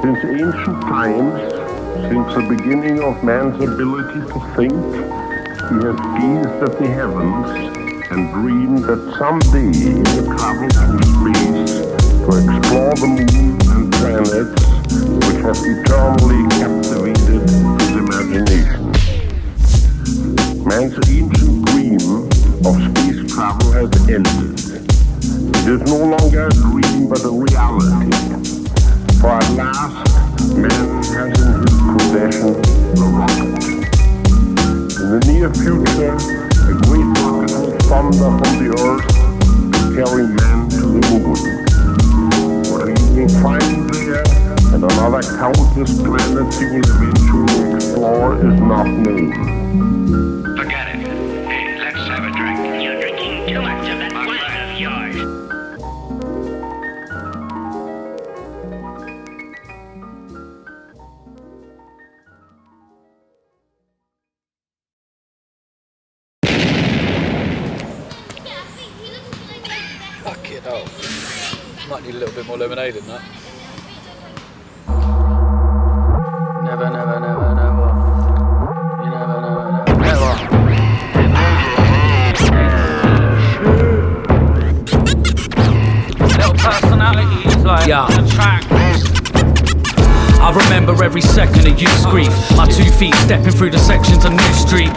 Since ancient times, since the beginning of man's ability to think, he has gazed at the heavens and dreamed that someday he would travel through space to explore the moon and planets which have eternally captivated his imagination. Man's ancient dream of space travel has ended. It is no longer a dream but a reality. For at last, man has in his possession the rocket. In the near future, a great rocket will thunder from the Earth to carry man to the moon. What he will find there and on other countless planets he will eventually explore is not known. Forget it. Hey, let's have a drink. You're drinking too much of that wine of yours. Fucking hell. Might need a little bit more lemonade than that. Never, never, never, never. You never, never, never, never. Little personalities like on the track. I remember every second of youth's grief. My 2 feet stepping through the sections of New Street.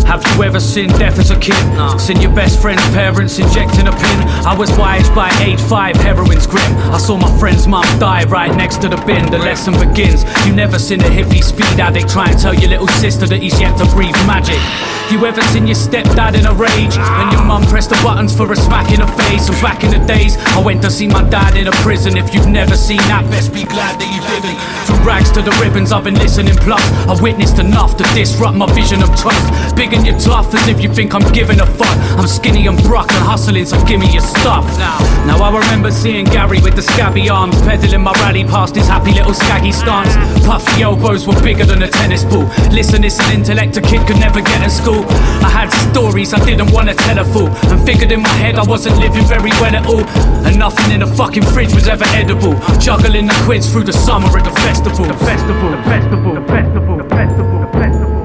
Have you ever seen death as a kid? Seen your best friend's parents injecting a pin? I was wise by age 5, heroin's grim. I saw my friend's mum die right next to the bin. The lesson begins. You never seen a hippie speed addict try and tell your little sister that he's yet to breathe magic. You ever seen your stepdad in a rage when your mum pressed the buttons for a smack in the face? And back in the days, I went to see my dad in a prison. If you've never seen that, best be glad that you didn't. From rags to the ribbons, I've been listening. Plus, I've witnessed enough to disrupt my vision of trust. Big and you're tough as if you think I'm giving a fuck. I'm skinny and brock and hustling, so give me your stuff. Now I remember seeing Gary with the scabby arms, pedaling my rally past his happy little skaggy stance. Puffy elbows were bigger than a tennis ball. Listen, it's an intellect a kid could never get in school. I had stories I didn't want to tell a fool, and figured in my head I wasn't living very well at all. And nothing in the fucking fridge was ever edible. Juggling the quids through the summer at the festival. The festival, the festival, the festival, the festival, the festival.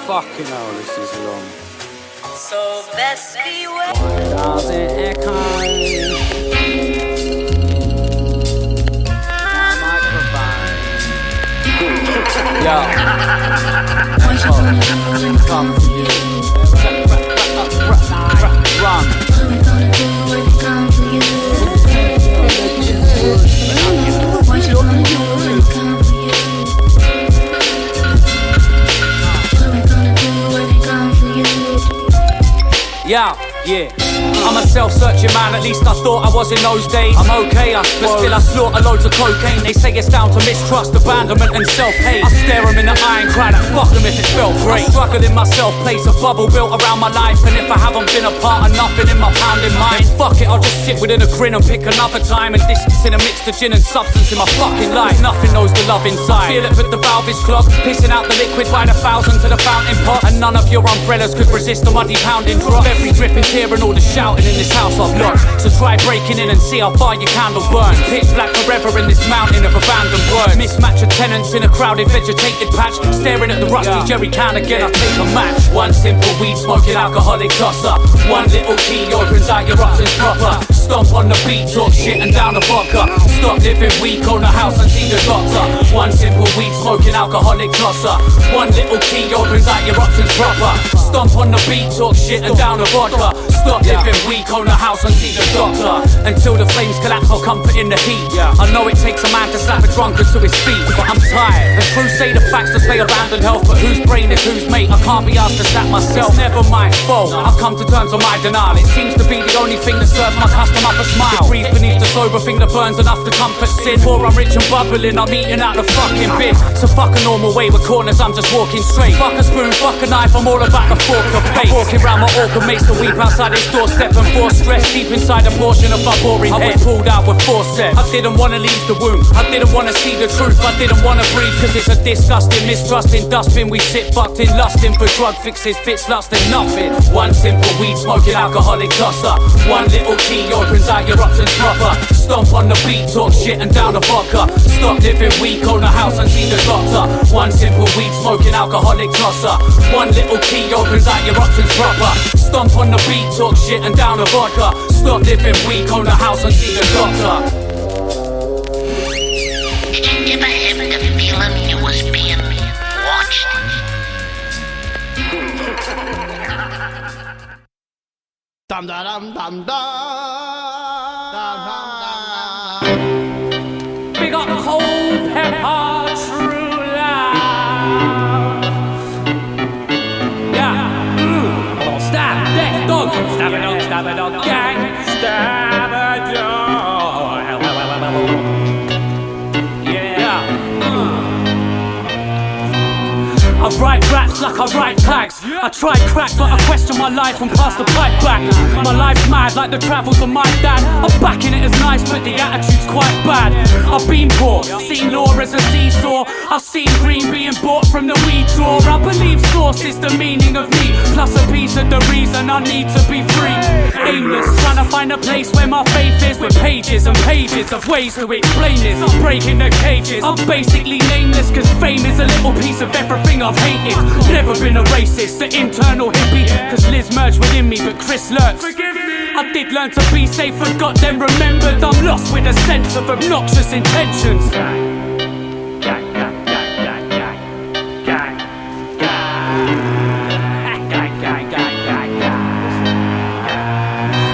Fucking hell, this is long. So best beware. Come for you. Run. Yeah. I'm a self-searching man, at least I thought I was in those days. I'm okay, but still I slaughter loads of cocaine. They say it's down to mistrust, abandonment and self-hate. I stare them in the eye and cry that fuck them if it felt great. I struggle in myself, place a bubble built around my life. And if I haven't been a part of nothing in my pounding mind, then fuck it, I'll just sit within a grin and pick another time. And distance in a mix of gin and substance in my fucking life. Nothing knows the love inside. Feel it but the valve is clogged, pissing out the liquid by the thousand to the fountain pot. And none of your umbrellas could resist the muddy pounding drop. Every dripping tear and all the shouting in this house I've locked. So try breaking in and see how far your candle burns. Pitch black forever in this mountain of abandoned words. Mismatch of tenants in a crowded vegetated patch. Staring at the rusty jerry can again, I take a match. One simple weed smoking alcoholic tosser. One little key opens out your options proper. Stomp on the beat, talk shit and down the vodka. Stop living weak, own a house and see the doctor. One simple weed smoking alcoholic tosser. One little key opens out your options proper. Stomp on the beat, talk shit and down the vodka. Stop living weak, own a house and see the doctor. Until the flames collapse, I'll comfort in the heat. I know it takes a man to slap a drunkard to his feet, but I'm tired. And crusader facts display abandoned health, but whose brain is whose mate? I can't be asked to slap myself. It's never my fault. I've come to terms with my denial. It seems to be the only thing that serves my custom up a smile. Breathe beneath the sober thing that burns enough to comfort sin. Before I'm rich and bubbling, I'm eating out the fucking bin. So fuck a normal way with corners, I'm just walking straight. Fuck a spoon, fuck a knife, I'm all about the fork of fate. Walking round my orchid makes the weep outside his doorstep, and force stress deep inside a portion of my boring head. I was pulled out with forceps. I didn't wanna leave the womb, I didn't wanna see the truth, I didn't wanna breathe, cause it's a disgusting mistrusting dustbin. We sit fucked in lusting for drug fixes, fits lust and nothing. One simple weed smoking alcoholic tosser. One little key opens out your options proper. Stomp on the beat, talk shit and down the vodka. Stop living weak, own a house and see the doctor. One simple weed smoking alcoholic tosser. One little key opens out your options proper. Stomp on the beat, talk shit and down the vodka. Stop living weak, own a house and see the doctor. Did you ever have the feeling you was being watched? Dum da dum dum dum. Big up cold pepper, true love. Yeah, oh, stab, death dog, stab a dog, gang, stab a dog. I write raps like I write tags. I try crack, but I question my life and pass the pipe back. My life's mad like the travels of my dad. I'm backing it as nice, but the attitude's quite bad. I've been poor, seen law as a seesaw. I've seen green being bought from the weed drawer. I believe source is the meaning of me, plus a piece of the reason I need to be free. Aimless, trying to find a place where my faith is, with pages and pages of ways to explain this. I'm breaking the cages, I'm basically nameless, cause fame is a little piece of everything I've hated. Never been a racist, the internal hippie, cause Liz merged within me, but Chris lurks. Forgive me. I did learn to be safe, forgot then remembered. I'm lost with a sense of obnoxious intentions.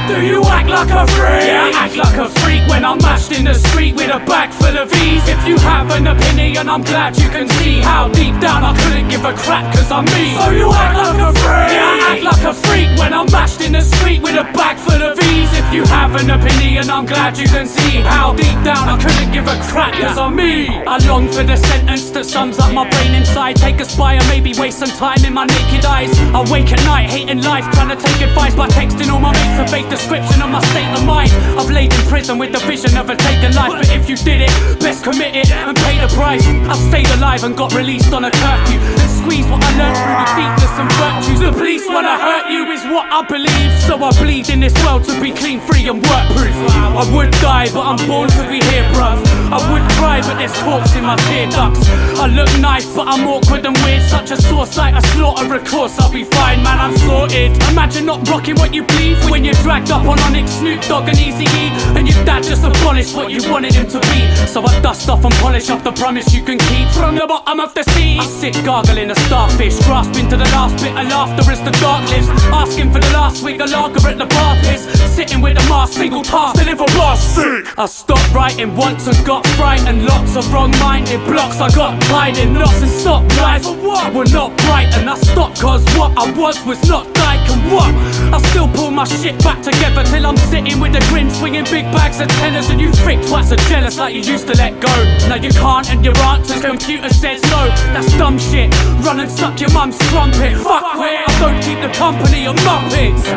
Do you act like a freak? Yeah, I act like a freak when I'm mashed in the street with a bag full of V's. If you have an opinion, I'm glad you can see how deep down I couldn't give a crap cause I'm me. So you act like a freak? Yeah, I act like a freak when I'm mashed in the street with a bag full of V's. If you have an opinion, I'm glad you can see how deep down I couldn't give a crap cause I'm me. I long for the sentence that sums up my brain inside. Take a spy and maybe waste some time in my naked eyes. I wake at night hating life, trying to take advice by texting all my mates a fake description of my state of mind. I've laid in prison with the vision of a taken life, but if you did it, best commit it and pay the price. I stayed alive and got released on a curfew and squeezed what I learned through the deepness and virtues. The police wanna hurt you is what I believe, so I bleed in this world to be clean, free and work-proof. I would die, but I'm born to be here, bruv. I would cry, but there's corpse in my tear ducts. I look nice, but I'm awkward and weird. Such a sore sight, I slaughter a course. I'll be fine, man, I'm sorted. Imagine not rocking what you believe when you're dragged up on Onyx, Snoop Dogg and Eazy-E, and your dad just abolished what you wanted him to be. So I dust off and polish off the promise you can keep from the bottom of the sea. I sit gargling a starfish, grasping to the last bit of laughter as the dark lives, asking for the last swig of lager at the bar piss, sitting with a mask, single task, deliver bars sick. I stopped writing once and got frightened, lots of wrong-minded blocks. I got tied in knots and stopped life for what were not bright, and I stopped cause what I was not Dike and what. I still pull my shit back together till I'm sitting with a grin, swinging big bags of tenors, and you thick twats are jealous like you used to let go. Now you can't and your answer's computer says no. That's dumb shit, run and suck your mum's trumpet. Fuck where I don't keep the company of muppets.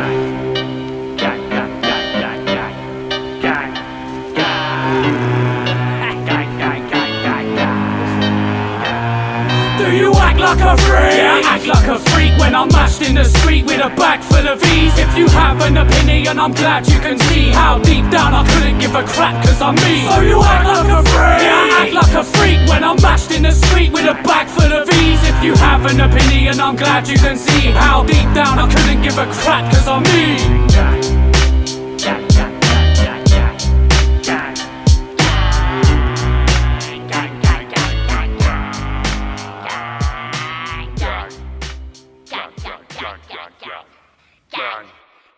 Do you act like a freak? Yeah, I act like a freak when I'm mashed in the street with a bag full of V's. If you have an opinion, I'm glad you can see how deep down I couldn't give a crap cause I'm me. So you act like a freak? Yeah, I act like a freak when I'm mashed in the street with a bag full of V's. If you have an opinion, I'm glad you can see how deep down I couldn't give a crap cause I'm me.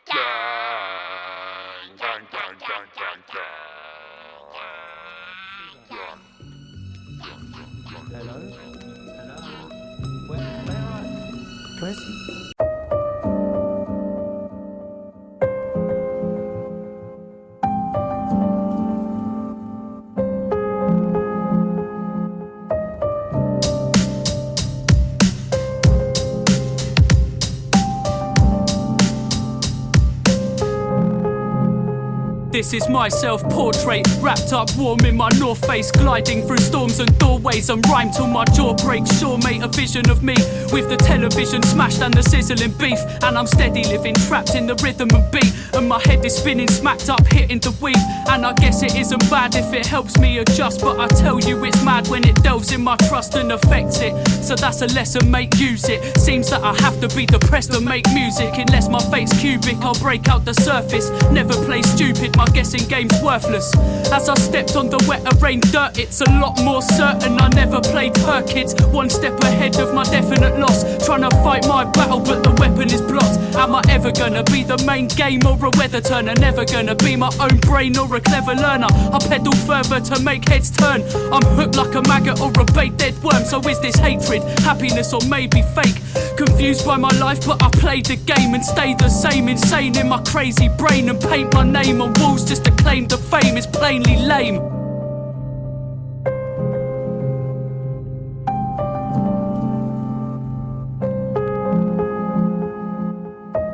Yeah. Where's he? This is my self-portrait, wrapped up warm in my North Face, gliding through storms and doorways and rhyme till my jaw breaks. Sure, mate, a vision of me with the television smashed and the sizzling beef, and I'm steady living, trapped in the rhythm and beat, and my head is spinning, smacked up, hitting the weed. And I guess it isn't bad if it helps me adjust, but I tell you it's mad when it delves in my trust and affects it. So that's a lesson, mate, use it. Seems that I have to be depressed to make music. Unless my fate's cubic, I'll break out the surface. Never play stupid, my guessing game's worthless. As I stepped on the wet rain dirt, it's a lot more certain I never played her kids. One step ahead of my definite loss, trying to fight my battle but the weapon is blocked. Am I ever gonna be the main game or a weather turner? Never gonna be my own brain or a clever learner. I pedal further to make heads turn. I'm hooked like a maggot or a baked dead worm. So is this hatred, happiness or maybe fake? Confused by my life but I play the game and stay the same. Insane in my crazy brain and paint my name on walls just to claim the fame is plainly lame.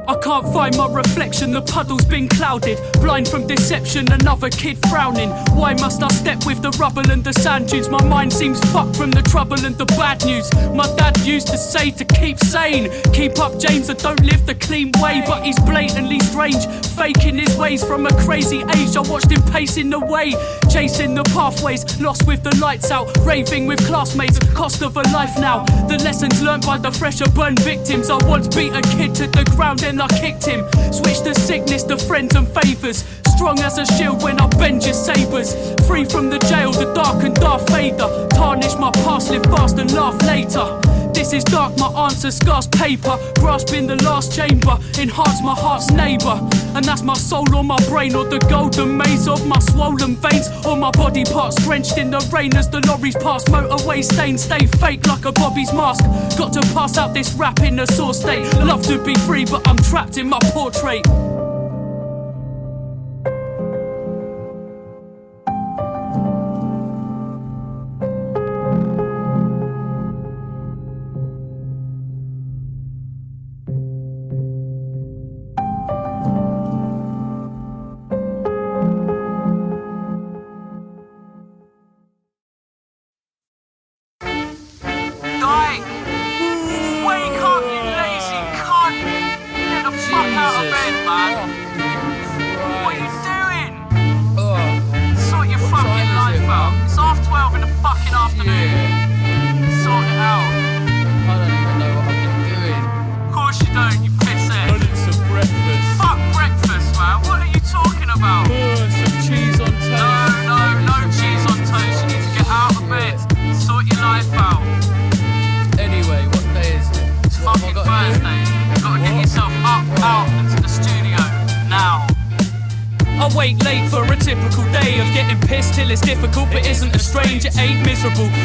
I can't find my reflection, the puddle's been clouded. Blind from deception, another kid frowning. Why must I step with the rubble and the sand dunes? My mind seems fucked from the trouble and the bad news. My dad used to say to keep sane. Keep up James, I don't live the clean way. But he's blatantly strange, faking his ways. From a crazy age I watched him pacing the way, chasing the pathways, lost with the lights out, raving with classmates, cost of a life now. The lessons learned by the fresher burned victims. I once beat a kid to the ground and I kicked him. Switched the sickness to friends and favours. Strong as a shield when I bend your sabres. Free from the jail, the dark and Darth Vader. Tarnish my past, live fast and laugh later. This is dark, my answer scarce paper. Grasping the last chamber, enhance my heart's neighbour. And that's my soul or my brain, or the golden maze of my swollen veins, or my body parts drenched in the rain as the lorries pass. Motorway stains stay fake like a Bobby's mask. Got to pass out this rap in a sore state. Love to be free but I'm trapped in my portrait.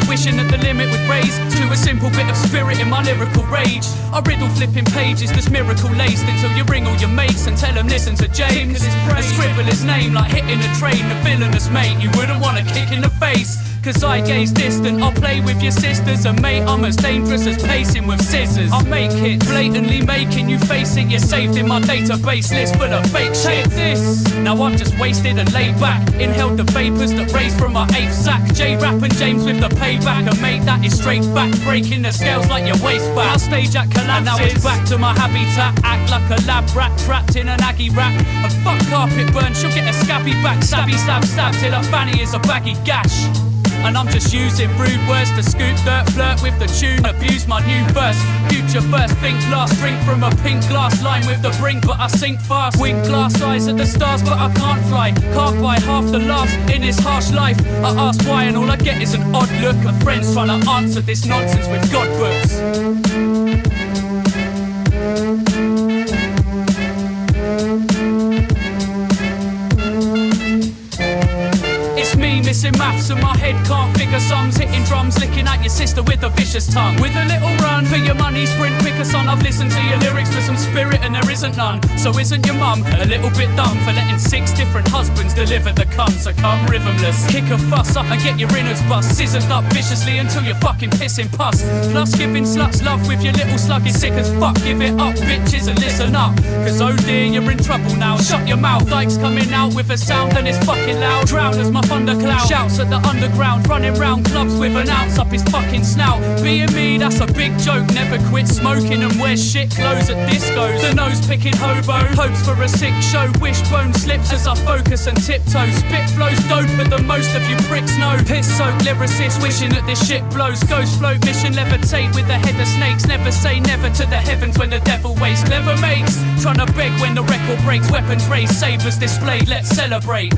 Wishing at the limit would raise to a simple bit of spirit in my lyrical rage. I riddle flipping pages that's miracle laced until you ring all your mates and tell them listen to James. And scribble his name like hitting a train, the villainous mate you wouldn't want to kick in the face. Cause I gaze distant, I'll play with your sisters. And mate, I'm as dangerous as pacing with scissors. I make it, blatantly making you face it. You're saved in my database list full of fake shit. This, now I'm just wasted and laid back. Inhaled the vapors that raised from my 8th sack. J-Rap and James with the payback. And mate, that is straight fact. Breaking the scales like your waist back. I'll stage at collapses, and now it's back to my habitat. Act like a lab rat, trapped in an Aggie rap. And fuck carpet burn, she'll get a scabby back. Stabby, stab, stab, till her fanny is a baggy gash. And I'm just using rude words to scoop dirt, flirt with the tune, abuse my new verse. Future first, think last, drink from a pink glass line with the brink, but I sink fast. Wink glass eyes at the stars, but I can't fly. Can't buy half the laughs in this harsh life. I ask why and all I get is an odd look of friends trying to answer this nonsense with God books. missing maths and my head can't figure sums. Hitting drums, licking at your sister with a vicious tongue. With a little run for your money, sprint quicker, son. I've listened to your lyrics with some spirit and there isn't none. So isn't your mum a little bit dumb for letting 6 different husbands deliver the cum? So come rhythmless, kick a fuss up and get your innards bust. Scissored up viciously until you're fucking pissing pus. Plus giving sluts love with your little slug is sick as fuck. Give it up, bitches, and listen up, cause oh dear, you're in trouble now. Shut your mouth, Dike's coming out with a sound and it's fucking loud. Drown as my thundercloud shouts at the underground, running round clubs with an ounce up his fucking snout. Being me, that's a big joke. Never quit smoking and wear shit clothes at discos. The nose picking hobo hopes for a sick show. Wishbone slips as I focus and tiptoe. Spit flows doper than most of you pricks know. Piss soaked lyricists wishing that this shit blows. Ghost float mission levitate with a head of snakes. Never say never to the heavens when the devil waits. Clever mates trying to beg when the record breaks. Weapons raised, sabers displayed, let's celebrate.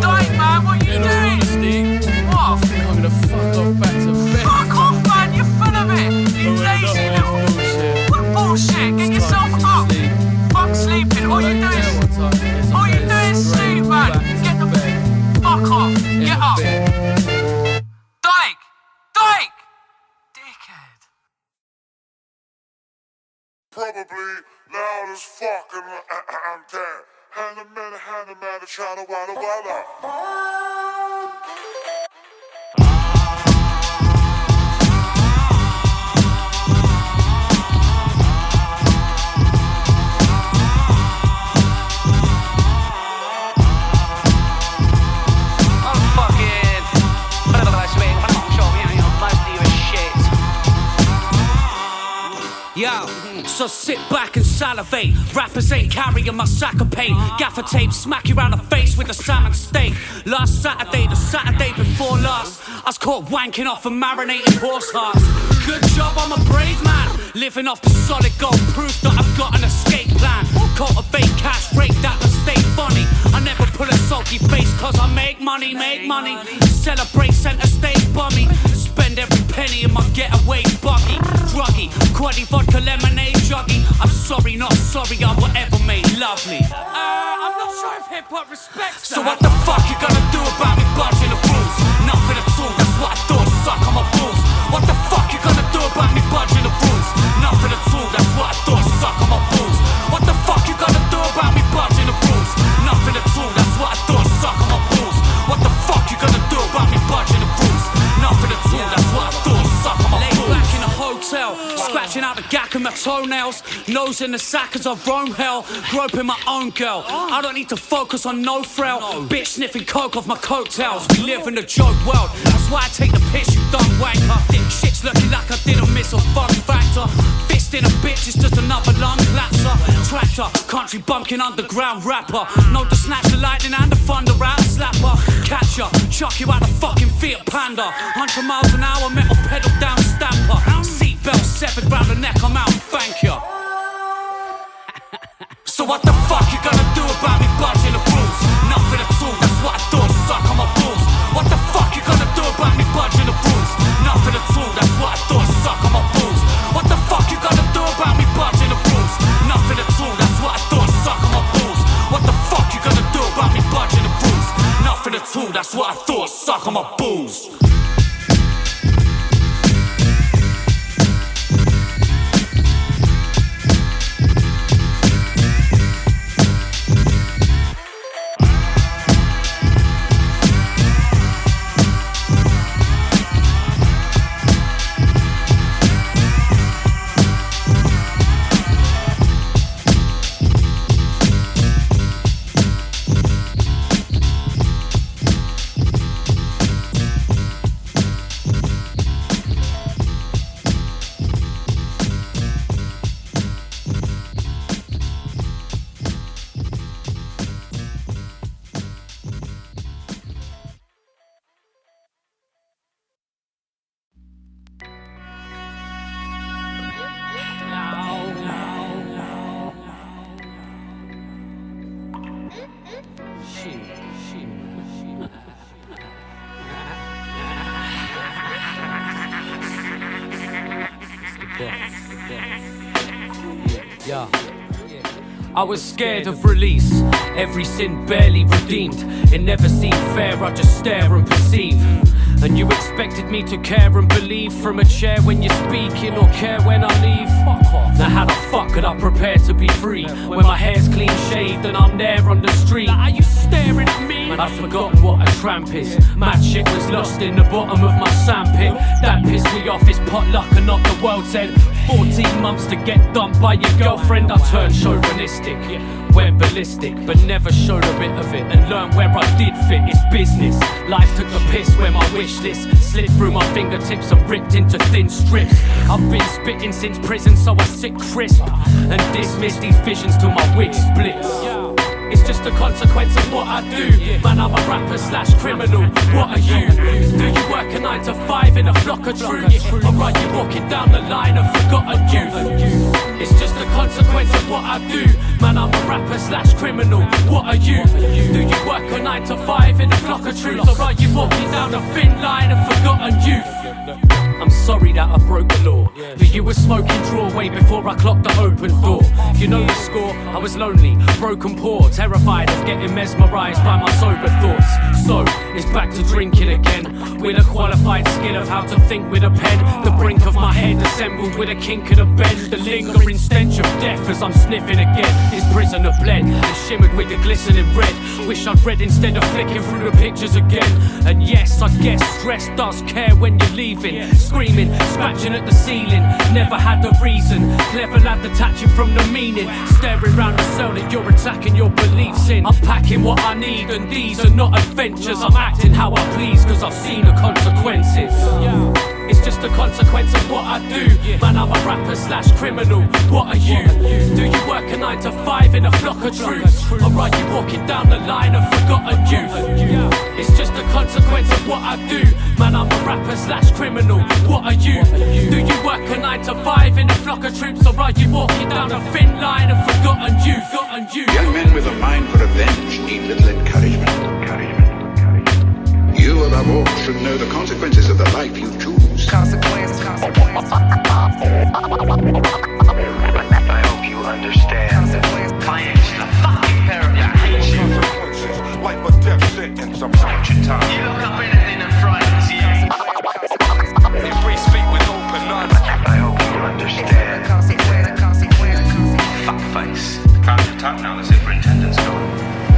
Dike, man, what you doing? What? I think I'm gonna fuck off back to bed. Fuck off, man, you're full of it. You lazy little... bullshit. What bullshit? Get yourself up. Fuck sleeping. All you do is sleep, man. Get the fuck off. Get up. Dike! Dike! Dickhead. Probably loud as fuck and I'm dead. Hand a man, trying to walla walla. Yo, so sit back and salivate. Rappers ain't carrying my sack of pain. Gaffer tape smack you round the face with a salmon steak. Last Saturday, the Saturday before last, I was caught wanking off and marinating horse hearts. Good job, I'm a brave man, living off the solid gold, proof that I've got an escape plan. Cultivate cash, rate that and stay funny. I never pull a sulky face cause I make money. Celebrate center stage bummy. Spend every penny in my getaway buggy. Druggy, quaddy vodka lemonade juggy. I'm sorry, not sorry, I'm whatever made lovely. I'm not sure if hip-hop respects that. So what the fuck you gonna do about me budging the rules? Nothing at all, that's what I thought, suck on my balls. What the fuck you gonna do about me budging the rules? Nothing at all, that's what I thought, suck on my balls. What the fuck you gonna do about me budging the rules? Nothing at all, that's what I thought, suck on my balls. What the fuck you gonna do about me budging the rules? Nothing at all, that's what I thought, suck on my balls. Laid back in a hotel, scratching out the gack of my toenails, nose in the sack as I roam hell, groping my own girl. I don't need to focus on no frail bitch sniffing coke off my coattails. We live in a joke world, that's why I take the piss, you dumb wanker. Shit's looking like I didn't miss a fun factor. Fist in a bitch is just another lung collapser. Tractor, country bumpkin underground rapper. Know to snatch the lightning and the thunder out, slapper. Catch ya, chuck you out the fucking Fiat Panda. 100 miles an hour, metal pedal down stamper. Seatbelt severed round the neck, I'm out, thank ya. So what the fuck you gonna do about me budging the rules? Nothing at all, that's what I thought, suck on my balls. What the fuck you gonna do about me budging the rules? Nothing at all, that's what I thought, suck on my balls. What the fuck you gonna do about me budging the rules? Nothing at all, that's what I thought, suck on my balls. What the fuck you gonna do about me budging the rules? Nothing at all, that's what I thought, suck on my balls. I was scared of release, Every sin barely redeemed. It never seemed fair, I just stare and perceive. And you expected me to care and believe from a chair when you're speaking, or care when I leave? Fuck off. Now how the fuck could I prepare to be free when my hair's clean shaved and I'm there on the street? Now are you staring at me? And I've forgotten what a tramp is. Mad shit was lost in the bottom of my sandpit. That pissed me off, it's potluck and not the world's end. 14 months to get dumped by your girlfriend. I turned chauvinistic, went ballistic, but never showed a bit of it and learned where I did fit. It's business. Life took the piss when my wish list slipped through my fingertips and ripped into thin strips. I've been spitting since prison, so I sit crisp and dismiss these visions till my wig splits. It's just a consequence of what I do. Man, I'm a rapper / criminal. What are you? Do you work a 9 to 5 in a flock of troops? Or are you walking down the line of forgotten youth? It's just a consequence of what I do. Man, I'm a rapper / criminal. What are you? Do you work a 9 to 5 in a flock of troops? Or are you walking down a thin line of forgotten youth? I'm sorry that I broke the law, but you were smoking draw way before I clocked the open door. You know the score, I was lonely, broken poor, terrified of getting mesmerised by my sober thoughts. So, it's back to drinking again, with a qualified skill of how to think with a pen. The brink of my head assembled with a kink of the bend. The lingering stench of death as I'm sniffing again. This prisoner bled and shimmered with the glistening red. Wish I'd read instead of flicking through the pictures again. And yes, I guess stress does care when you're leaving. Screaming, scratching at the ceiling, never had a reason. Clever lad detaching from the meaning. Staring round the cell that you're attacking your beliefs in. I'm packing what I need and these are not adventures. I'm acting how I please cause I've seen the consequences. It's just a consequence of what I do. Man, I'm a rapper / criminal. What are you? Do you work a 9 to 5 in a flock of troops? Or are you walking down the line of forgotten youth? It's just a consequence of what I do. Man, I'm a rapper / criminal. What are you? Do you work a 9 to 5 in a flock of troops? Or are you walking down a thin line of forgotten youth? Young men with a mind for revenge need little encouragement. You, above all, should know the consequences of the life you choose. Consequences. I hope you understand that finance is a fucking paradigm. Consequences, life or death sentence. Watch your tongue. You look up anything that frightens you. If we speak with open eyes, I hope you understand. Fuckface. Can't you talk now? The superintendent's gone.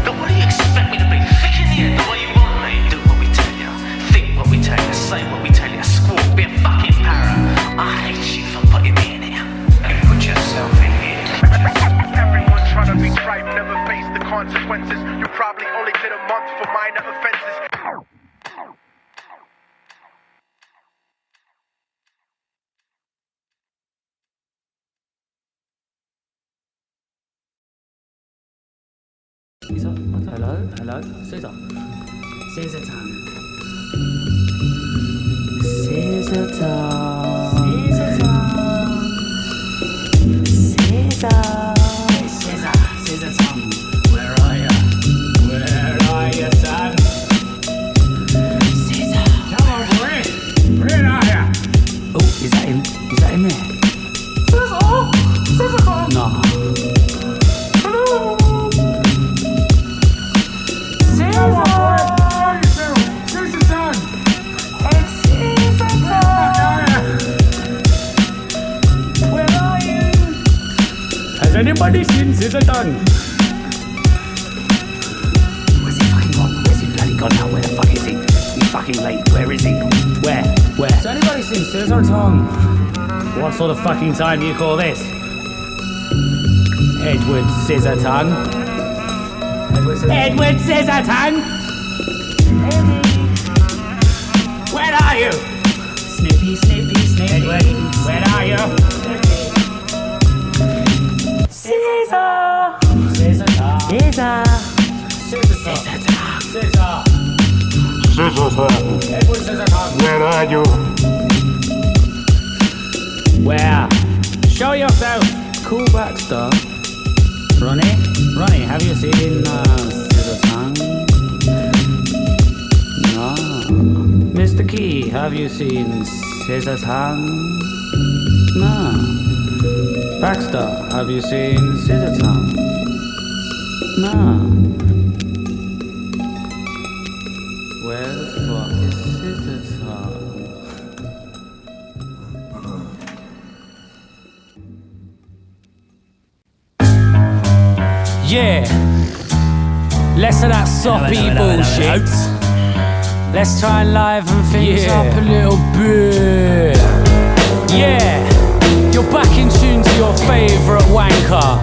But what do you expect me to be? Thick in the head the way you want me? Do what we tell you. Think what we tell you. Say what we tell you. Squawk. Be a fucking para. I hate you for putting me in here. You put yourself in here. Everyone trying to be tripe, never face the consequences. You probably only did a month for minor offenses. Hello, Caesar. Caesar time. Caesar time. Caesar time. Caesar time. Where are you? Where are you, son? Caesar. Come on, boy. Where are you? Oh, is that him? Is that him there? Caesar time. No. Has anybody seen Caesar Tongue? Where's he fucking gone? Where's he bloody gone now? Where the fuck is he? He's fucking late. Where is he? Where? Has anybody seen Caesar Tongue? What sort of fucking time do you call this? Edward Scissor Tongue. Edward Scissor Tongue. Where are you? Snippy. Edward, where are you? Caesar. Caesar Tongue. Caesar. Caesar Tongue. Caesar. Scissor Tongue. Edward Scissor Tongue. Where are you? Where? Show yourself. Cool Baxter. Ronnie, have you seen Scissor Tongue? No. Mr. Key, have you seen Scissor Tongue? No. Baxter, have you seen Scissor Tongue? No. Where the fuck is Scissor Time? Yeah, less of that soppy bullshit. Let's try and liven things up a little bit. Yeah, you're back in tune to your favourite wanker.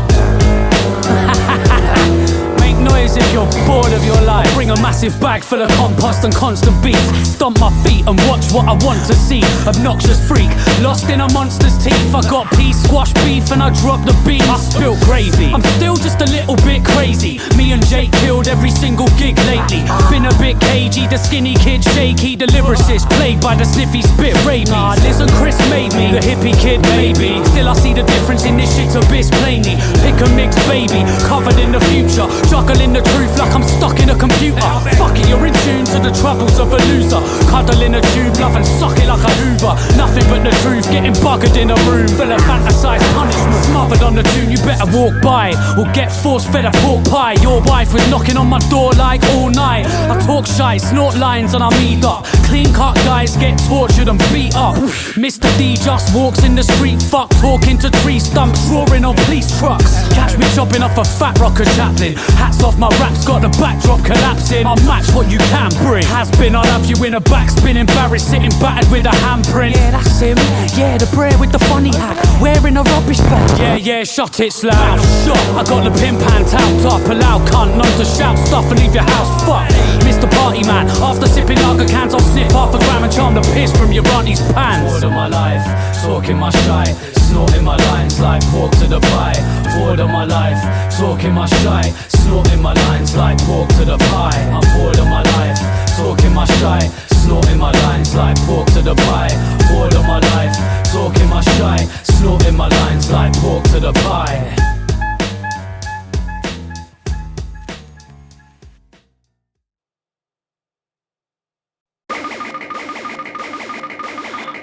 Make noise if you're bored of your life. Bring a massive bag full of compost and constant beats. Stomp my feet and watch what I want to see. Obnoxious freak, lost in a monster's teeth. I got peas, squash beef and I dropped the beans. I spilt gravy, I'm still just a little bit crazy. Me and Jake killed every single gig lately. Been a bit cagey, the skinny kid shaky. The lyricist plagued by the sniffy spit rabies. Nah, listen, Chris made me the hippie kid maybe. Still I see the difference in this shit's abyss plainly. Pick a mix baby, covered in the future. Juggling the truth like I'm stuck in a computer. Fuck it, you're in tune to the troubles of a loser. Cuddle in a tube, love and suck it like a Hoover. Nothing but the truth, getting buggered in a room full of fantasized punishment. Smothered on the tune, you better walk by or get force-fed a pork pie. Your wife was knocking on my door like all night. I talk shy, snort lines and I'm eat up. Clean-cut guys get tortured and beat up. Mr. D just walks in the street, fuck talking to tree stumps, roaring on police trucks. Catch me chopping off a fat rocker chaplain. Hats off, my rap's got the backdrop collapsing. I'll match what you can bring. Has been, I'll have you in a backspin, embarrassed, sitting battered with a handprint. Yeah, that's him. Yeah, the brer with the funny hat, wearing a rubbish bag. Yeah, shut it, slap. Shot. I got the pin pan tapped up, a loud cunt, known to shout stuff and leave your house fucked. Mr. Party Man, after sipping lager cans, I'll sniff half a gram and charm the piss from your auntie's pants. Bored of my life, talking my shy, snorting my lines like pork to the pie. Bored of my life, talking my shy, snorting my lines like pork to the pie. I'm bored of my life, talking my shy, snorting my lines like pork to the pie. Bored of my life, talking my shy, snorting my lines like pork to the pie.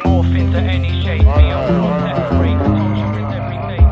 Morph into any shape, me and floor separate. Torture is every day.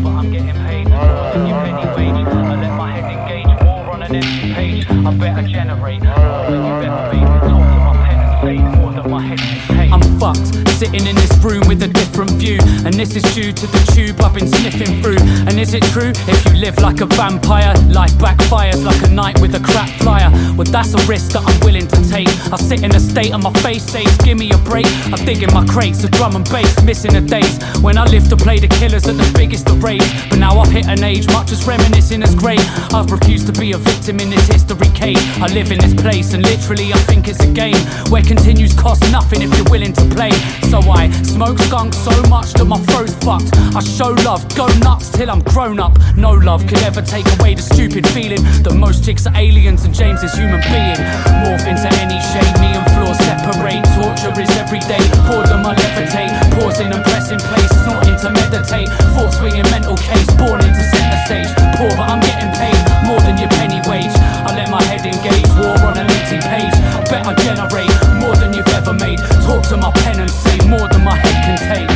But I'm getting paid more than your penny wage. I let my head engage war on an empty page. I better generate more than you better be. Talk to my pen and say more than my head can take. I'm fucked, sitting in this room with a different view, and this is due to the tube I've been sniffing through. And is it true? If you live like a vampire, life backfires like a night with a crap flyer. Well, that's a risk that I'm willing to take. I sit in a state and my face says, give me a break. I dig in my crates of drum and bass, missing the days when I lived to play the killers at the biggest of raves. But now I've hit an age, much as reminiscing is great. I've refused to be a victim in this history cave. I live in this place and literally I think it's a game where continues cost nothing if you're willing to play. So I smoke skunk so much that my throat's fucked. I show love, go nuts till I'm grown up. No love could ever take away the stupid feeling that most chicks are aliens and James is human being. Morph into any shape, me and floor separate. Torture is every day, boredom I levitate. Pausing and pressing place, snorting to meditate. Thought swinging mental case, born into center stage. Poor but I'm getting paid more than your penny wage. I let my head engage, war on an empty page. I bet I generate more than you've ever made. Talk to my pen and say more than my head can take.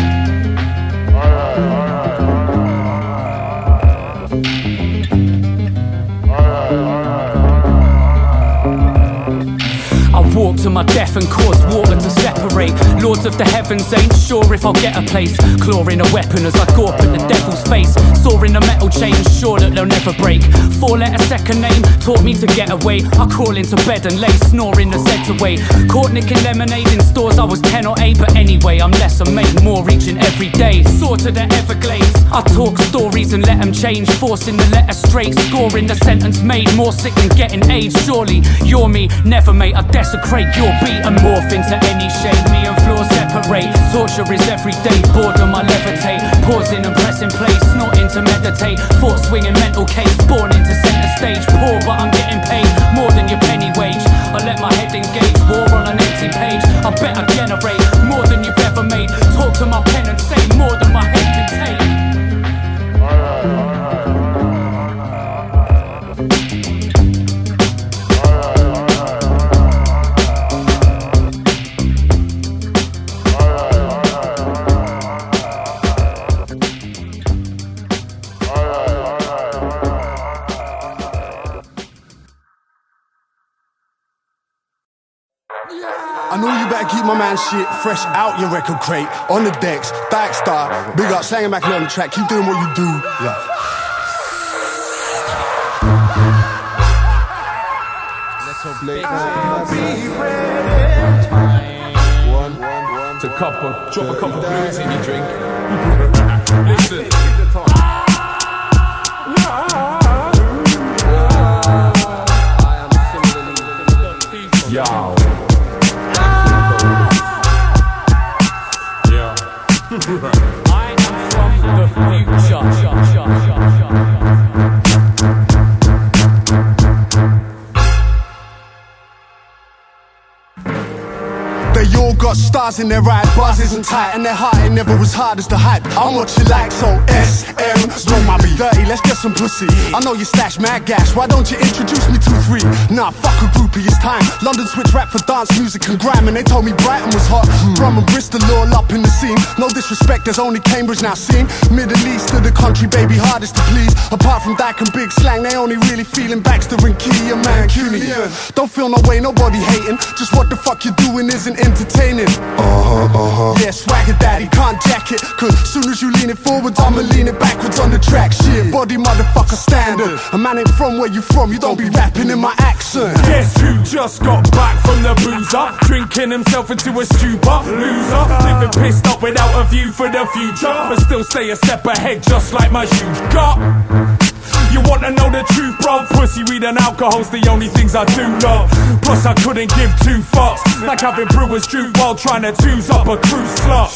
I walk to my death and cause water to separate. Lords of the heavens ain't sure if I'll get a place. Clawing a weapon as I gore up at the devil's face. Sawing the metal chains, sure that they'll never break. 4-letter second name taught me to get away. I crawl into bed and lay snoring the Zeds away. Caught nicking lemonade in stores I was 10 or 8. But anyway, I'm less and make more reaching every day. Soar to the Everglades, I talk stories and let them change. Forcing the letter straight, scoring the sentence made. More sick than getting AIDS, surely you're me, never mate. I desecrate your beat and morph into any shape. Me and floor separate, torture is every day. Boredom I levitate, pausing and pressing play. Snorting to meditate, thought swinging mental case. Born into center stage, poor but I'm getting paid more than your penny wage. I let my head engage, war on an empty page. I bet I generate more than you've ever made. Talk to my pen and say more than my head can take. Better keep my man shit fresh out your record crate. On the decks, Dike Star. Big up, slanging back on the track. Keep doing what you do. Yeah. To drop a couple blues in your drink. Listen. Yo. I am from the future. They all got stars in their eyes, bars isn't tight, and their heart ain't never as hard as the hype. I'm what you like, so SM, smoke my beat. Dirty, let's get some pussy. I know you stash mad gas, why don't you introduce me to 3? Nah, fuck a groupie, it's time. London switch rap for dance music and grime, and they told me Brighton was hot. Brum and Bristol all up in the scene. No disrespect, there's only Cambridge now seen. Middle East to the country, baby, hardest to please. Apart from Dike and big slang, they only really feeling Baxter and Key and man Cooney. Don't feel no way, nobody hating. Just what the fuck you doing isn't entertaining. Yeah, swagger daddy, can't jack it. Cause soon as you lean it forwards, I'ma lean it backwards on the track. Shit, body motherfucker standard. A man ain't from where you from, you don't be rapping in my accent. Guess who just got back from the boozer? Drinking himself into a stupor. Loser, living pissed up without a view for the future, but still stay a step ahead just like my shoes got. You wanna know the truth, bro? Pussy, weed and alcohol's the only things I do love. Plus I couldn't give 2 fucks. Like having brewers drink while trying to choose up a cruise slut.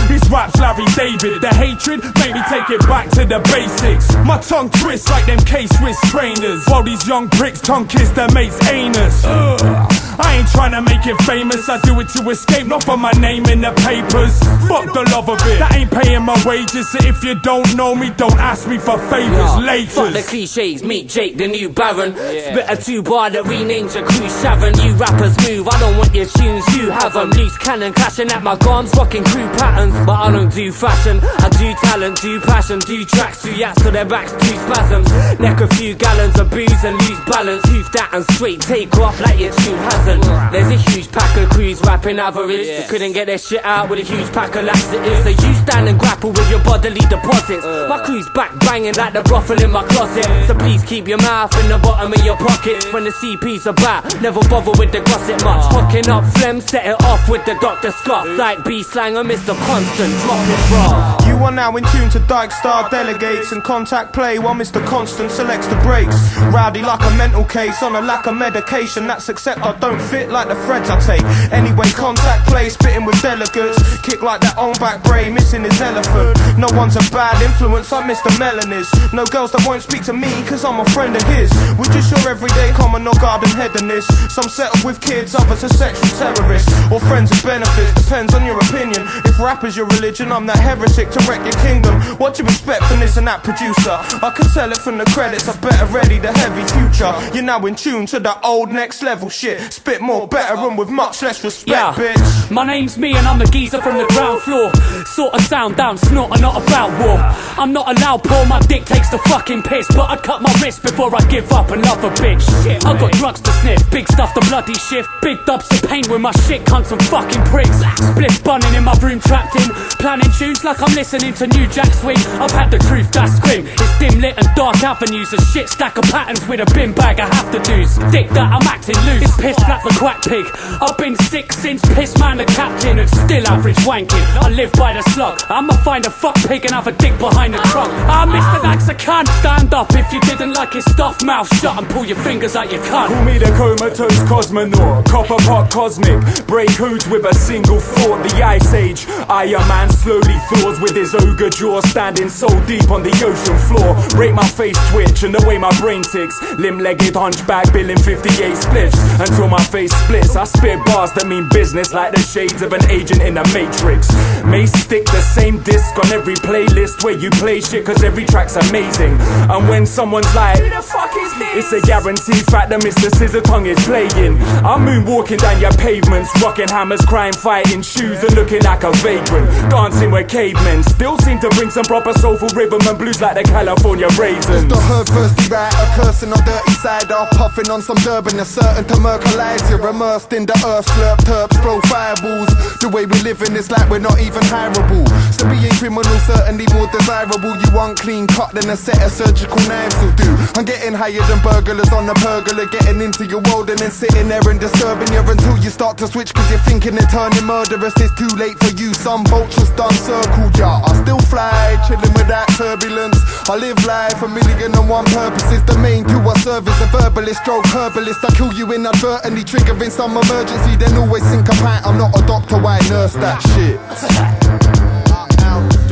These raps Larry David. The hatred made me take it back to the basics. My tongue twists like them K-Swiss trainers, while these young pricks tongue kiss their mate's anus. I ain't trying to make it famous, I do it to escape, not for my name in the papers. Fuck the love of it, that ain't paying my wages. So if you don't know me, don't ask me for favors later. Fuck the cliches, meet Jake the new Baron. Spit a 2-bar that renames a cruise Sharon. You rappers move, I don't want your tunes, you have them. Loose cannon clashing at my gums, rocking crew patterns. But I don't do fashion, I do talent, do passion. Do tracks, 2 yaks to their backs, 2 spasms. Neck a few gallons of booze and lose balance. Hoof that and straight take off like your tune hasn't. There's a huge pack of crews rapping average. They couldn't get their shit out with a huge pack of laxatives. So you stand and grapple with your bodily deposits. My crew's back banging like the brothel in my closet. So please keep your mouth in the bottom of your pockets. When the CP's about, never bother with the gossip much. Hooking up phlegm, set it off with the Dr. Scott. Like B-slang or Mr. Constant, drop it raw. You are now in tune to Dike Star delegates and contact play while Mr. Constant selects the breaks. Rowdy like a mental case on a lack of medication. That's except I don't fit like the threads I take. Anyway, contact play, spitting with delegates. Kick like that on back bray, missing his elephant. No one's a bad influence, I'm Mr. Melanis. No girls that won't speak to me, cause I'm a friend of his. We're just your everyday common or garden hedonist. Some settle with kids, others are sexual terrorists. Or friends with benefits, depends on your opinion. If rap is your religion, I'm that heretic to wreck your kingdom. What do you expect from this and that producer? I can tell it from the credits, I better ready the heavy future. You're now in tune to the old next level shit. Spit more, better and with much less respect, bitch. My name's me and I'm the geezer from the ground floor. Sort of sound down, snort and not about war. I'm not allowed poor, my dick takes the fucking piss. But I'd cut my wrist before I give up and love a bitch. Shit, I got drugs to sniff, big stuff to bloody shift. Big dubs to paint with my shit, cunts and fucking pricks. Split bunning in my room trapped in. Planning tunes like I'm listening to New Jack Swing. I've had the truth, that's scream. It's dim lit and dark avenues. A shit stack of patterns with a bin bag I have to do's. Dick that I'm acting loose, it's piss flat the quack pig. I've been sick since piss man the captain and still average wanking. I live by the slug, I'ma find a fuck pig and have a dick behind the trunk. Mr. Dax I can't stand up if you didn't like his stuff. Mouth shut and pull your fingers out your cunt. Call me the comatose cosmonaut, copper pot cosmic. Break codes with a single thought. The ice age, Iron Man slowly thaws with his ogre jaw, standing so deep on the ocean floor. Rate my face twitch and the way my brain ticks. Limb-legged hunchback billing 58 spliffs until my face splits. I spit bars that mean business like the shades of an agent in the Matrix. May stick the same disc on every playlist where you play shit cause every track's amazing. And when someone's like, who the fuck is this? It's a guaranteed fact that Mr. Scissor Tongue is playing. I'm moonwalking down your pavements, rocking hammers, crime fighting shoes and looking like a vagrant. Dancing with cavemen, still seem to bring some proper soulful rhythm and blues like the California Raisins. the herd thirsty writer, cursing on dirty cider, puffing on some Durban, they're certain to mercalize. You're immersed in the earth, slurp terps, blow fireballs. The way we living is like we're not even hireable. So being criminal certainly more desirable. You want clean cut than a set of surgical knives will do. I'm getting higher than burglars on a pergola, getting into your world and then sitting there and disturbing you until you start to switch cause you're thinking and turning murderous. It's too late for you, some vultures done circled ya. I still fly, chilling without turbulence. I live life, 1,000,001 purposes. The main to our service, a verbalist, stroke herbalist. I kill you inadvertently, triggering some emergency, then always think a pint. I'm not a doctor, why nurse that shit?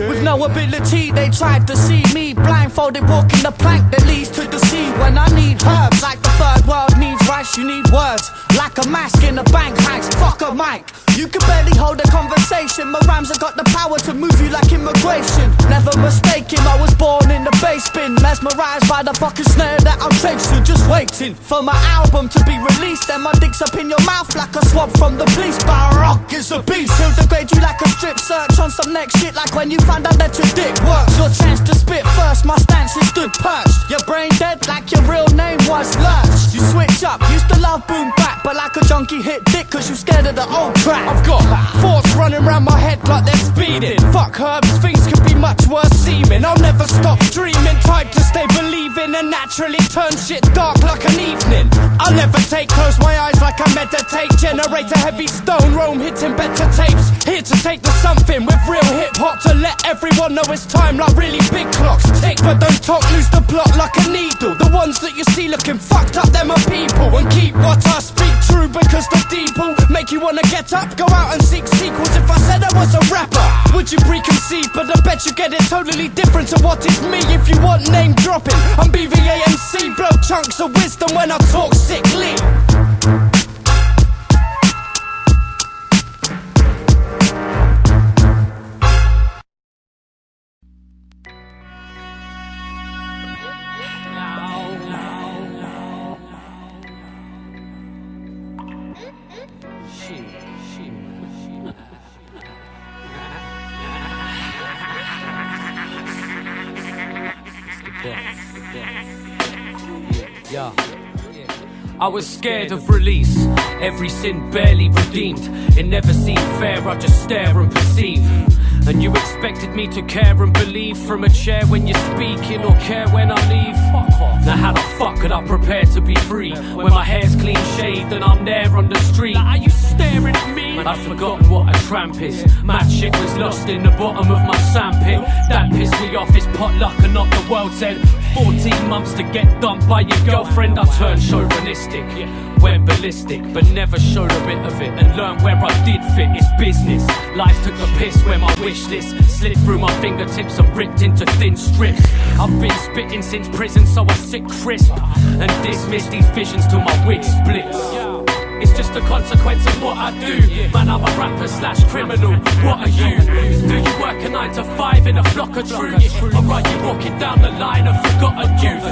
With no ability, they tried to see me blindfolded, walking the plank that leads to the sea. When I need herbs, like the third world needs rice, you need words. Like a mask in a bank heist, fuck a mic. You can barely hold a conversation. My rhymes have got the power to move you like immigration. Never mistake him, I was born in the bass bin, mesmerized by the fucking snare that I'm chasing. Just waiting for my album to be released. Then my dick's up in your mouth like a swab from the police. Baroque is a beast, he'll degrade you like a strip search on some next shit. Like when you found out that your dick works. Your chance to spit first, my stance is stood perched. Your brain dead like your real name was Lurch. You switch up, used to love boom bap, but like a junkie hit dick cause you scared of the old track. I've got thoughts running around my head like they're speeding. Fuck herbs, things could be much worse seeming. I'll never stop dreaming, type to stay believing, and naturally turn shit dark like an evening. I'll never close my eyes like I meditate. Generate a heavy stone, roam hitting better tapes. Here to take the something with real hip hop, to let everyone know it's time like really big clocks tick. But don't talk, lose the plot like a needle. The ones that you see looking fucked up, them are people. And keep what I speak true, because the people make you wanna get up, go out and seek sequels. If I said I was a rapper, would you preconceive? But I bet you get it totally different to what is me. If you want name dropping, I'm BVAMC. Blow chunks of wisdom when I talk sickly. Yeah. I was scared of release, every sin barely redeemed. It never seemed fair, I just stare and perceive. And you expected me to care and believe from a chair when you're speaking, or care when I leave? Fuck off. Now how the fuck could I prepare to be free when my hair's clean shaved and I'm there on the street? Now are you staring at me? I've forgotten what a tramp is. Mad shit was lost in the bottom of my sandpit. That pissed me off, it's potluck and not the world's end. 14 months to get dumped by your girlfriend. I turned chauvinistic, went ballistic, but never showed a bit of it, and learned where I did fit. It's business. Life took a piss when my wish list slipped through my fingertips and ripped into thin strips. I've been spitting since prison, so I sit crisp and dismiss these visions till my wig splits. It's just a consequence of what I do. Man, I'm a rapper / criminal. What are you? Do you work a 9 to 5 in a flock of troops? Or are you walking down the line of forgotten youth?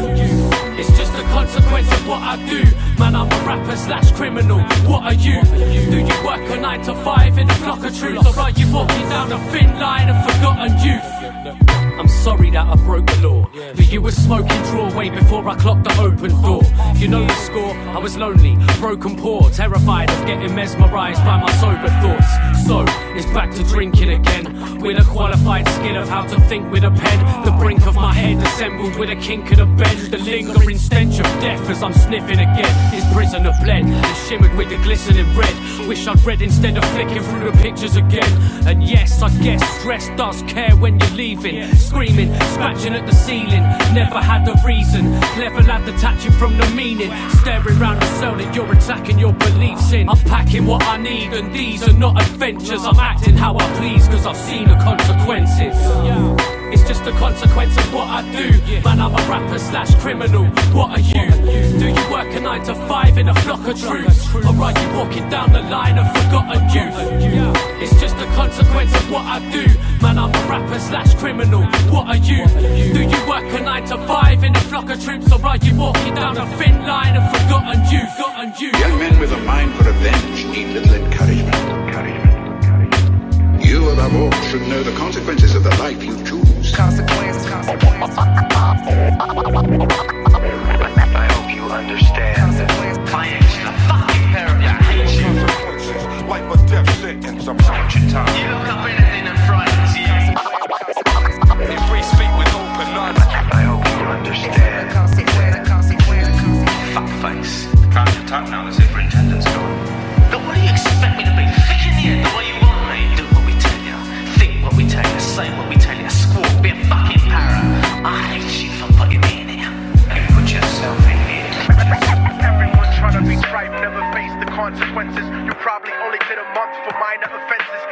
It's just a consequence of what I do. Man, I'm a rapper / criminal. What are you? Do you work a 9 to 5 in a flock of troops? Or are you walking down a thin line of forgotten youth? I'm sorry that I broke the law, but you were smoking draw way before I clocked the open door. You know the score, I was lonely, broken poor, terrified of getting mesmerized by my sober thoughts. So, it's back to drinking again, with a qualified skill of how to think with a pen. The brink of my head assembled with a kink of the bend. The lingering stench of death as I'm sniffing again. This prisoner bled and shimmered with the glistening red. Wish I'd read instead of flicking through the pictures again. And yes, I guess stress does care when you're leaving. Screaming, scratching at the ceiling, never had the reason. Clever lad detaching from the meaning. Staring round the cell that you're attacking your beliefs in. I'm packing what I need, and these are not adventures. I'm acting how I please, cause I've seen the consequences. It's just a consequence of what I do. Man, I'm a rapper / criminal. What are you? Do you work a 9 to 5 in a flock of troops? Or are you walking down the line of forgotten youth? It's just a consequence of what I do. Man, I'm a rapper / criminal. What are you? Do you work a 9 to 5 in a flock of troops? Or are you walking down a thin line of forgotten youth? Young men with a mind for revenge need little encouragement. You, above all, should know the consequences of the life you choose. Consequences. understand. Fuckface. Time to talk now, the superintendent's gone. But what do you expect me to be? Thick in the head the way you want me? Do what we tell you. Think what we tell you. Say what we tell you. Squawk. Be a fucking para. I hate you for putting me in here. You put yourself in here. Everyone's trying to be tripe, never face the consequences. You probably only did a month for minor offenses.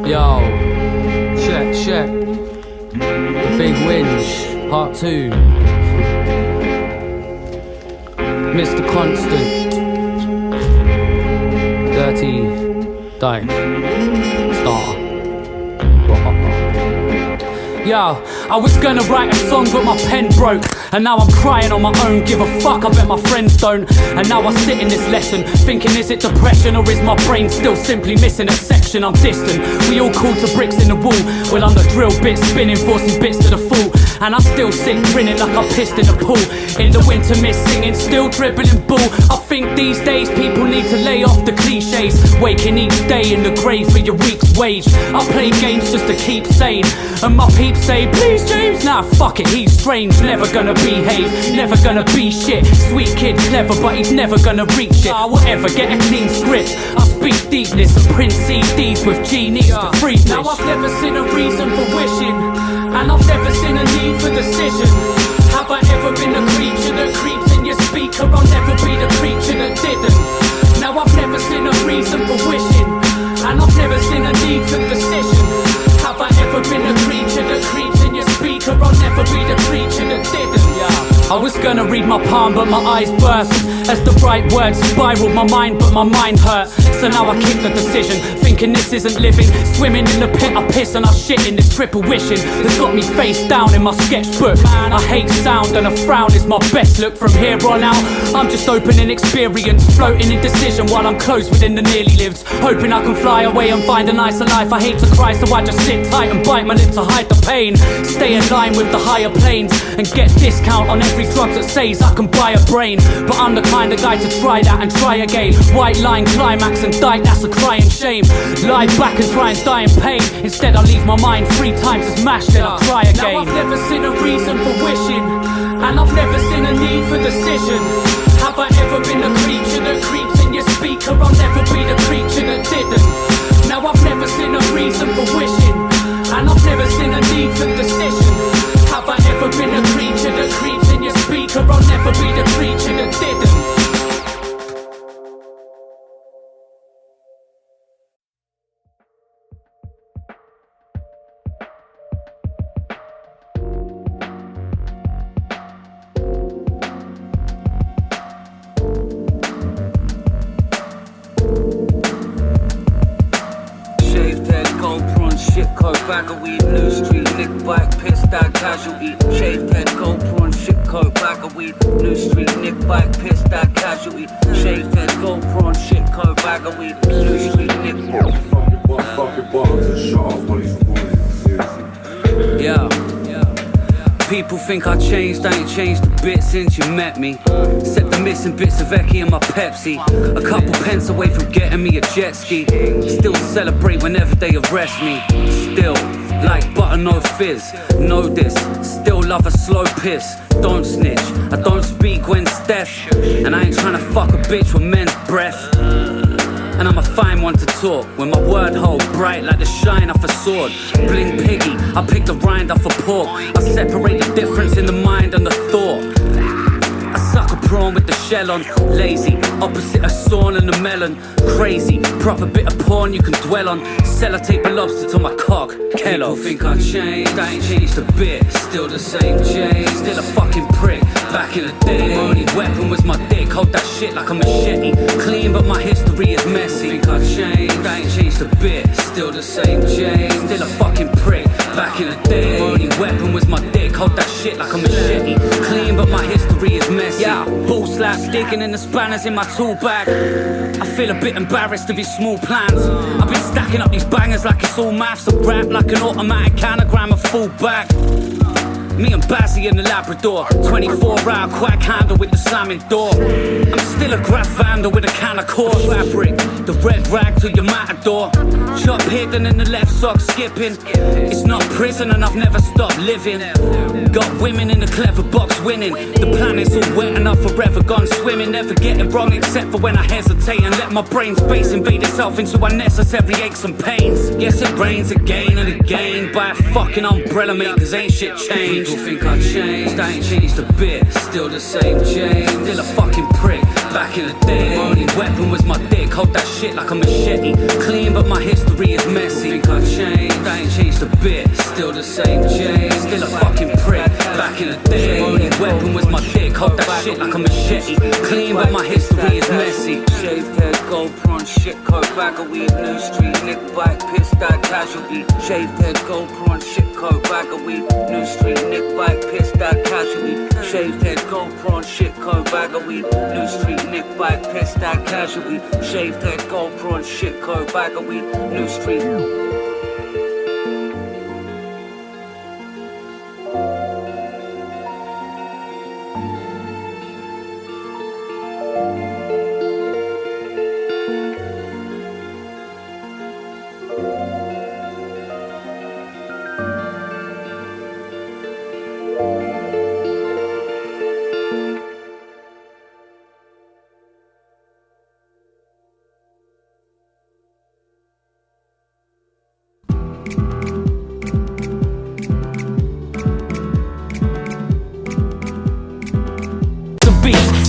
Yo, check. The Big Whinge, Part 2. Mr. Constant. Dirty Dike. Star. Yo, I was gonna write a song but my pen broke, and now I'm crying on my own. Give a fuck, I bet my friends don't. And now I sit in this lesson thinking, is it depression or is my brain still simply missing a section? I'm distant, we all call to bricks in the wall. Well, I'm the drill bit spinning, forcing bits to the full. And I still sit grinning like I pissed in a pool. In the winter mist singing, still dribbling bull. I think these days people need to lay off the cliches. Waking each day in the grave for your week's wage. I play games just to keep sane, and my peeps say, please James, nah fuck it, he's strange. Never gonna behave, never gonna be shit. Sweet kid, clever, but he's never gonna reach it. Whatever, get a clean script. I speak deepness and print CDs with genies to free. Now I've never seen a reason for wishing, and I've never seen a need for decision. Have I ever been a creature that creeps in your speaker? I'll never be the creature that didn't. Now I've never seen a reason for wishing, and I've never seen a need for decision. Have I ever been a creature that creeps in your speaker? I'll never be the creature that didn't. I was gonna read my palm but my eyes burst as the bright words spiraled my mind, but my mind hurt. So now I kick the decision, thinking this isn't living. Swimming in the pit, I piss and I shit in this triple wishing that's got me face down in my sketchbook. Man, I hate sound and a frown is my best look. From here on out, I'm just opening experience, floating in decision while I'm close within the nearly lives, hoping I can fly away and find a nicer life. I hate to cry, so I just sit tight and bite my lip to hide the pain. Stay in line with the higher planes and get discount on every drug that says I can buy a brain. But I'm the kind of guy to try that and try again. White line, climax and dike, that's a crying shame. Lie back and try and die in pain. Instead I leave my mind 3 times as mashed, then I try again. Now I've never seen a reason for wishing, and I've never seen a need for decision. Have I ever been a creature that creeps in your speaker? I'll never be the creature that didn't. Now I've never seen a reason for wishing, and I've never seen a need for decision. Have I ever been a creature that creeps in your speaker? I'll never be the creature that didn't. Bag of weed, new street, nick bike, pissed out, casualty. Shaved head, GoPro and shit coat, bag of weed, new street, nick bike, pissed out, casualty. Shaved head, GoPro and shit coat, bag of weed, new street, nick. Yeah. People think I changed, I ain't changed a bit since you met me. Except the missing bits of Eki and my Pepsi. A couple pence away from getting me a jet ski. Still celebrate whenever they arrest me. Still, like butter no fizz. Know this, still love a slow piss. Don't snitch, I don't speak when Steph. And I ain't tryna fuck a bitch with men's breath. And I'm a fine one to talk, when my word hole bright like the shine off a sword. Bling piggy, I pick the rind off a pork. I separate the difference in the mind and the thought. I suck a prawn with the shell on. Lazy, opposite a sawn and a melon. Crazy, proper bit of porn you can dwell on. Sellotape a lobster to my cock, Kellogg. People think I changed, I ain't changed a bit. Still the same James, still a fucking prick. Back in the day, my only weapon was my dick. Hold that shit like a machete. Clean but my history is messy. Think I changed, I ain't changed a bit. Still the same James, still a fucking prick. Back in the day, my only weapon was my dick. Hold that shit like a machete. Clean but my history slap, digging in the spanners in my tool bag. I feel a bit embarrassed of his small plans. I've been stacking up these bangers like it's all maths. I rap like an automatic anagram of full back. Me and Bazzy in the Labrador, 24-hour quack handle with the slamming door. I'm still a graph vandal with a can of core fabric. The red rag to your matador. Chop hidden in the left sock skipping. It's not prison and I've never stopped living. Got women in the clever box winning. The planet's all wet and I've forever gone swimming. Never get it wrong except for when I hesitate and let my brain space invade itself into unnecessary aches and pains. Yes, it rains again and again by a fucking umbrella, mate, cause ain't shit changed. People think I changed, I ain't changed a bit. Still the same James, still a fucking prick. Back in the day, my only weapon was my dick. Hold that shit like a machete. Clean, but my history is messy. Think I changed, I ain't changed a bit. Still the same James, still a fucking prick. Back in the day, my only weapon was my dick. Hold that shit like a machete. Clean, but my history is messy. Shaved head, gold prawn, shit coat, bag of weed, new street, nick bike, piss that casualty. Shaved head, gold prawn, shit coat, bag of weed, new street, nick bike, piss that casualty. Shaved head, gold prawn, shit coat, bag of weed, new street, nick bike, piss that casualty. Shaved head, gold prawn, shit coat, bag of weed, new street.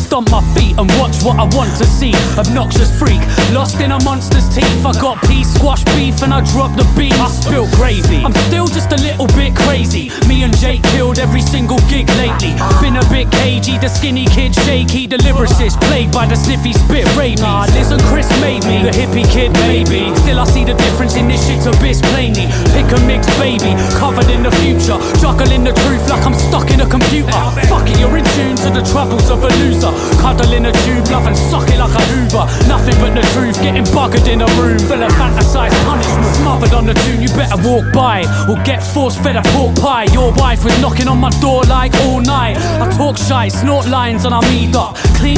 Stomp my feet and watch what I want to see. Obnoxious freak, lost in a monster's teeth. I got peas, squash beef and I drop the beans. I spill gravy, I'm still just a little bit crazy. Me and Jake killed every single gig lately. Been a bit cagey, the skinny kid shaky. The lyricist plagued by the sniffy spit rabies. Listen, Chris made me, the hippie kid maybe. Still I see the difference in this shit abyss plainly. Pick a mix baby, covered in the future. Juggling the truth like I'm stuck in a computer. Fuck it, you're in tune to the troubles of a loser. Cuddle in a tube, love and suck it like a Hoover. Nothing but the truth, getting buggered in a room full of fantasized punishment. Smothered on the tune, you better walk by or get force-fed a pork pie. Your wife was knocking on my door like all night. I talk shite, snort lines and I'm eat up. Clean